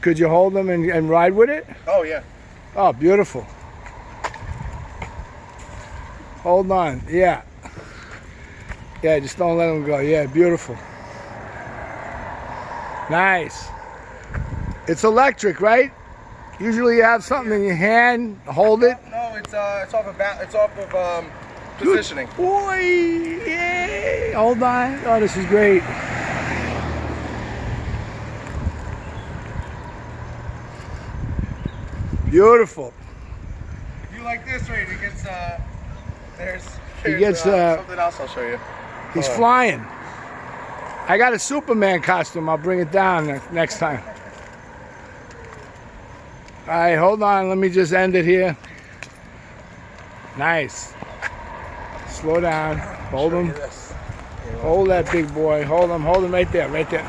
Could you hold them and ride with it? Oh yeah. Oh, beautiful. Hold on. Yeah. Yeah, just don't let them go. Yeah, beautiful. Nice. It's electric, right? Usually you have something in your hand, hold it. No, it's off of positioning. Good boy. Yay. Hold on. Oh, this is great. Beautiful. If you like this right, it gets there's something else I'll show you. He's flying. I got a Superman costume. I'll bring it down next time. All right, hold on. Let me just end it here. Nice. Slow down. Hold him. Hold that big boy. Hold him right there, right there.